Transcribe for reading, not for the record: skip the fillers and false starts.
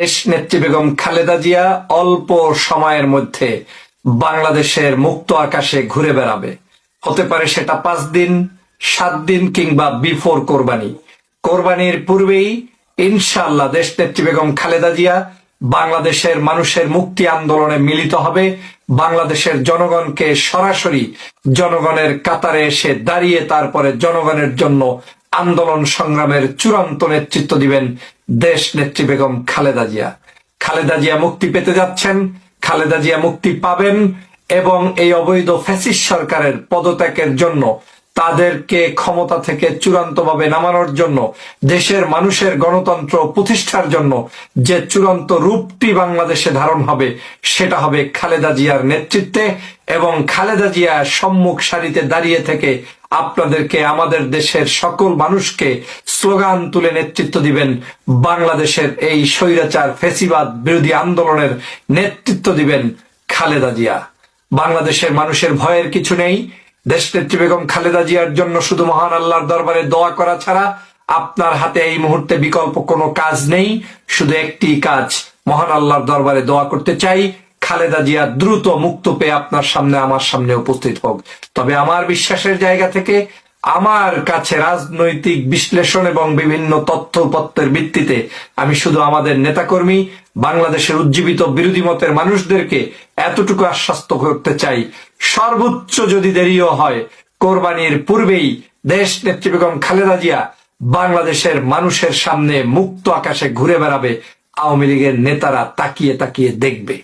দেশ নেত্রী বেগম খালেদা জিয়া অল্প সময়ের মধ্যে বাংলাদেশের মুক্ত আকাশে ঘুরে বেড়াবে। হতে পারে সেটা 5 দিন, 7 দিন কিংবা বিফোর কোরবানি। কোরবানির পূর্বেই ইনশাআল্লাহ দেশ নেত্রী বেগম খালেদা জিয়া বাংলাদেশের মানুষের মুক্তি আন্দোলনে মিলিত হবে। বাংলাদেশের জনগণকে সরাসরি জনগণের কাতারে এসে দাঁড়িয়ে তারপরে জনগণের জন্য আন্দোলন সংগ্রামের চূড়ান্ত নেতৃত্ব দিবেন দেশ নেত্রী বেগম খালেদা জিয়া। খালেদা জিয়া মুক্তি পেতে যাচ্ছেন, খালেদা জিয়া মুক্তি পাবেন এবং এই অবৈধ ফ্যাসিস্ট সরকারের পদত্যাগের জন্য, তাদেরকে ক্ষমতা থেকে চূড়ান্তভাবে নামানোর জন্য, দেশের মানুষের গণতন্ত্র প্রতিষ্ঠার জন্য যে চূড়ান্ত রূপটি বাংলাদেশে ধারণ হবে সেটা হবে খালেদা জিয়ার নেতৃত্বে। এবং খালেদা জিয়া সম্মুখ সারিতে দাঁড়িয়ে থেকে আপনাদেরকে, আমাদের দেশের সকল মানুষকে স্লোগান তুলে নেতৃত্ব দিবেন। বাংলাদেশের এই স্বৈরাচার ফ্যাসিবাদ বিরোধী আন্দোলনের নেতৃত্ব দিবেন খালেদা জিয়া। বাংলাদেশের মানুষের ভয়ের কিছু নেই। দেশনেত্রী বেগম খালেদা জিয়ার জন্য শুধু মহান আল্লাহর দরবারে দোয়া করা ছাড়া আপনার হাতে এই মুহূর্তে বিকল্প কোনো কাজ নেই। শুধু একটি কাজ, মহান আল্লাহর দরবারে দোয়া করতে চাই খালেদা জিয়া দ্রুত মুক্ত পেয়ে আপনার সামনে, আমার সামনে উপস্থিত হোক। তবে আমার বিশ্বাসের জায়গা থেকে, আমার কাছে রাজনৈতিক বিশ্লেষণ এবং বিভিন্ন তথ্যপত্রের ভিত্তিতে আমি শুধু আমাদের নেতাকর্মী, বাংলাদেশের উজ্জীবিত বিরোধী মতের মানুষদেরকে এতটুকু আশ্বস্ত করতে চাই, সর্বোচ্চ যদি দেরিও হয় কোরবানির পূর্বেই দেশ নেত্রী বেগম খালেদা জিয়া বাংলাদেশের মানুষের সামনে মুক্ত আকাশে ঘুরে বেড়াবে। আওয়ামী লীগের নেতারা তাকিয়ে তাকিয়ে দেখবে।